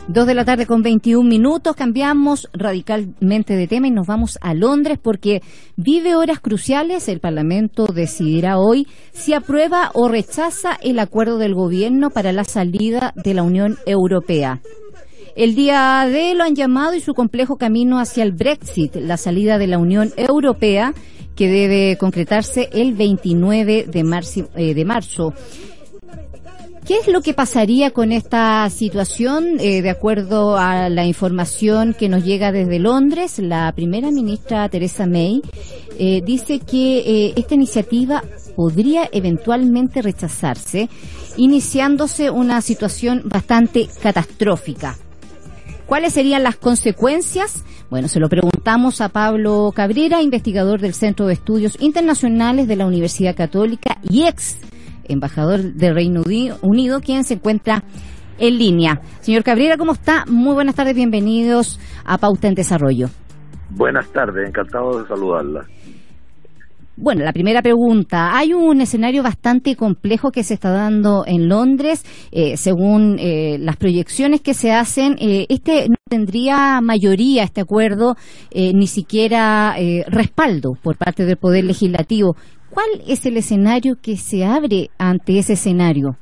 2 de la tarde con 21 minutos, cambiamos radicalmente de tema y nos vamos a Londres porque vive horas cruciales. El Parlamento decidirá hoy si aprueba o rechaza el acuerdo del gobierno para la salida de la Unión Europea. El día D lo han llamado y su complejo camino hacia el Brexit, la salida de la Unión Europea, que debe concretarse el 29 de marzo. ¿Qué es lo que pasaría con esta situación? De acuerdo a la información que nos llega desde Londres, la primera ministra Theresa May dice que esta iniciativa podría eventualmente rechazarse, iniciándose una situación bastante catastrófica. ¿Cuáles serían las consecuencias? Bueno, se lo preguntamos a Pablo Cabrera, investigador del Centro de Estudios Internacionales de la Universidad Católica y ex embajador del Reino Unido, quien se encuentra en línea. Señor Cabrera, ¿cómo está? Muy buenas tardes, bienvenidos a Pauta en Desarrollo. Buenas tardes, encantado de saludarla. Bueno, la primera pregunta. Hay un escenario bastante complejo que se está dando en Londres. Según las proyecciones que se hacen, no tendría mayoría, este acuerdo, ni siquiera respaldo por parte del Poder Legislativo. ¿Cuál es el escenario que se abre ante ese escenario?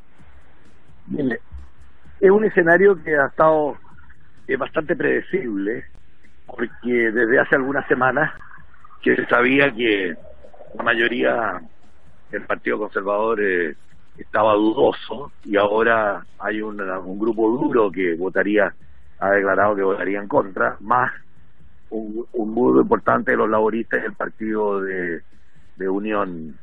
Bien, es un escenario que ha estado bastante predecible, porque desde hace algunas semanas que se sabía que la mayoría del Partido Conservador estaba dudoso, y ahora hay un grupo duro que ha declarado que votaría en contra, más un grupo importante de los laboristas y el Partido de Unión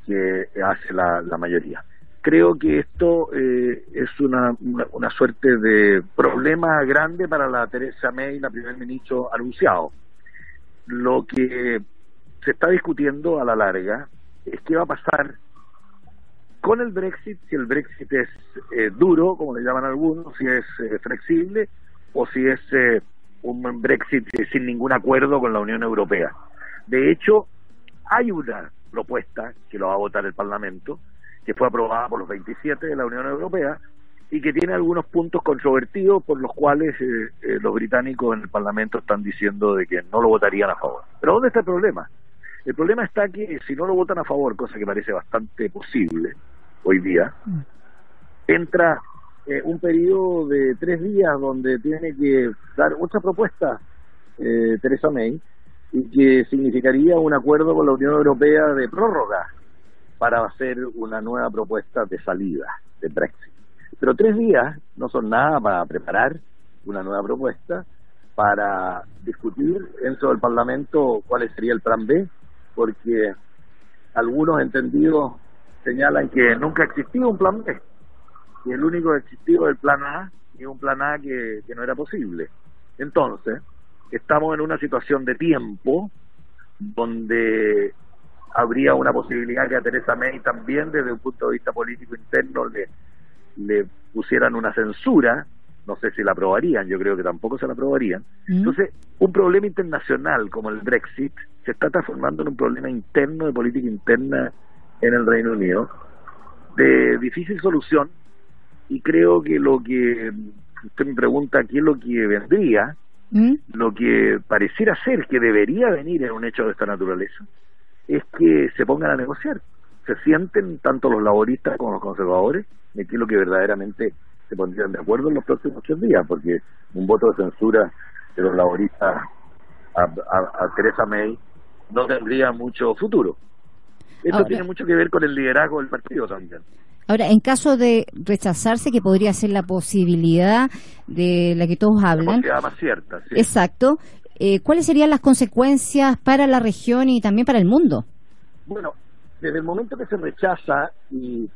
que hace la mayoría. Creo que esto es una suerte de problema grande para la Theresa May, la primer ministro anunciado. Lo que se está discutiendo a la larga es qué va a pasar con el Brexit, si el Brexit es duro, como le llaman algunos, si es flexible, o si es un Brexit sin ningún acuerdo con la Unión Europea. De hecho, hay una propuesta que lo va a votar el Parlamento, que fue aprobada por los 27 de la Unión Europea y que tiene algunos puntos controvertidos por los cuales los británicos en el Parlamento están diciendo de que no lo votarían a favor. Pero ¿dónde está el problema? El problema está que si no lo votan a favor, cosa que parece bastante posible hoy día, entra un periodo de 3 días donde tiene que dar otra propuesta Theresa May, y que significaría un acuerdo con la Unión Europea de prórroga para hacer una nueva propuesta de salida de Brexit. Pero 3 días no son nada para preparar una nueva propuesta, para discutir dentro del Parlamento cuál sería el plan B, porque algunos entendidos señalan que nunca ha existido un plan B, y el único que ha existido es el plan A, y un plan A que no era posible. Entonces, estamos en una situación de tiempo donde habría una posibilidad que a Theresa May también, desde un punto de vista político interno, le pusieran una censura. No sé si la aprobarían, yo creo que tampoco se la aprobarían. Entonces, un problema internacional como el Brexit se está transformando en un problema interno, de política interna en el Reino Unido, de difícil solución, y creo que lo que usted me pregunta, ¿qué es lo que vendría? Lo que pareciera ser que debería venir en un hecho de esta naturaleza es que se pongan a negociar, se sienten tanto los laboristas como los conservadores, de qué es lo que verdaderamente se pondrían de acuerdo en los próximos 8 días, porque un voto de censura de los laboristas a Theresa May no tendría mucho futuro. Esto tiene mucho que ver con el liderazgo del partido también. Ahora, en caso de rechazarse, que podría ser la posibilidad de la que todos hablan. La posibilidad más cierta, sí. Exacto. ¿Cuáles serían las consecuencias para la región y también para el mundo? Bueno, desde el momento que se rechaza, y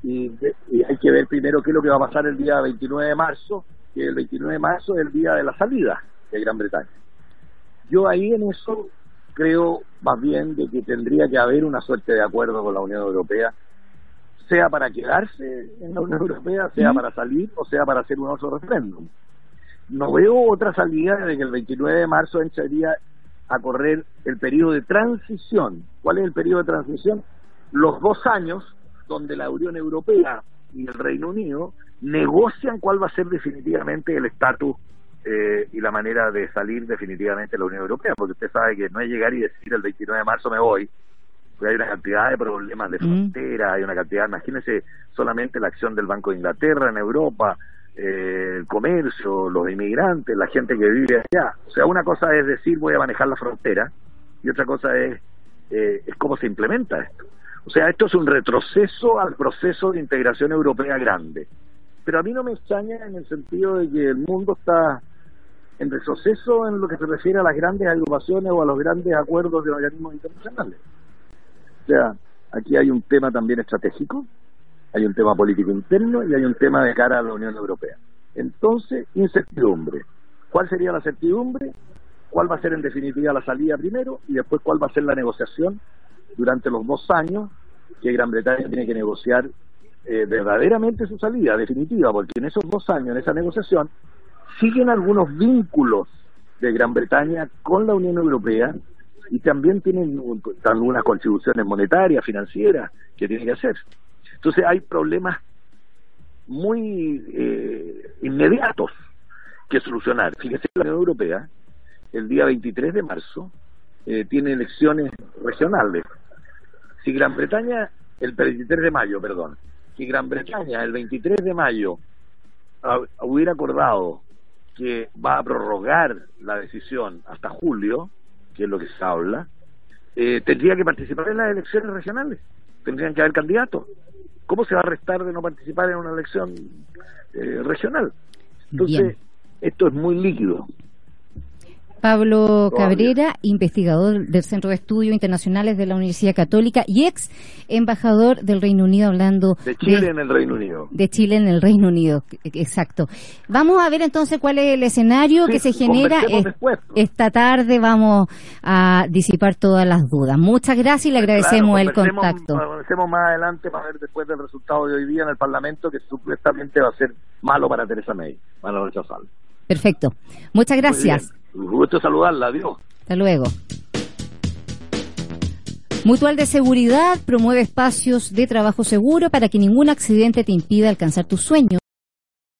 hay que ver primero qué es lo que va a pasar el día 29 de marzo, que el 29 de marzo es el día de la salida de Gran Bretaña. Yo ahí en eso creo más bien de que tendría que haber una suerte de acuerdo con la Unión Europea, sea para quedarse en la Unión Europea, sea para salir, o sea para hacer un otro referéndum. No veo otra salida de que el 29 de marzo entraría a correr el periodo de transición. ¿Cuál es el periodo de transición? Los 2 años donde la Unión Europea y el Reino Unido negocian cuál va a ser definitivamente el estatus y la manera de salir definitivamente de la Unión Europea, porque usted sabe que no es llegar y decir el 29 de marzo me voy, porque hay una cantidad de problemas de frontera, hay una cantidad, imagínense solamente la acción del Banco de Inglaterra en Europa, el comercio, los inmigrantes, la gente que vive allá. O sea, una cosa es decir voy a manejar la frontera y otra cosa es cómo se implementa esto. O sea, esto es un retroceso al proceso de integración europea grande. Pero a mí no me extraña en el sentido de que el mundo está en retroceso en lo que se refiere a las grandes agrupaciones o a los grandes acuerdos de organismos internacionales. O sea, aquí hay un tema también estratégico, hay un tema político interno y hay un tema de cara a la Unión Europea. Entonces, incertidumbre. ¿Cuál sería la certidumbre? ¿Cuál va a ser en definitiva la salida primero? Y después, ¿cuál va a ser la negociación durante los 2 años que Gran Bretaña tiene que negociar verdaderamente su salida definitiva? Porque en esos 2 años, en esa negociación, siguen algunos vínculos de Gran Bretaña con la Unión Europea y también tienen algunas contribuciones monetarias, financieras, que tienen que hacer. Entonces hay problemas muy inmediatos que solucionar. Fíjese, la Unión Europea, el día 23 de marzo, tiene elecciones regionales. Si Gran Bretaña, el 23 de mayo, perdón, si Gran Bretaña el 23 de mayo hubiera acordado que va a prorrogar la decisión hasta julio, que es lo que se habla, tendría que participar en las elecciones regionales, tendrían que haber candidatos. ¿Cómo se va a restar de no participar en una elección regional? Entonces, bien, esto es muy líquido. Pablo Cabrera, investigador del Centro de Estudios Internacionales de la Universidad Católica y ex embajador del Reino Unido, hablando de Chile en el Reino Unido. De Chile en el Reino Unido, exacto. Vamos a ver entonces cuál es el escenario que se genera esta tarde. Vamos a disipar todas las dudas. Muchas gracias y le agradecemos el contacto. Conversemos más adelante para ver después del resultado de hoy día en el Parlamento, que supuestamente va a ser malo para Theresa May, van a rechazarlo. Perfecto. Muchas gracias. Un gusto saludarla, adiós. Hasta luego. Mutual de Seguridad promueve espacios de trabajo seguro para que ningún accidente te impida alcanzar tus sueños.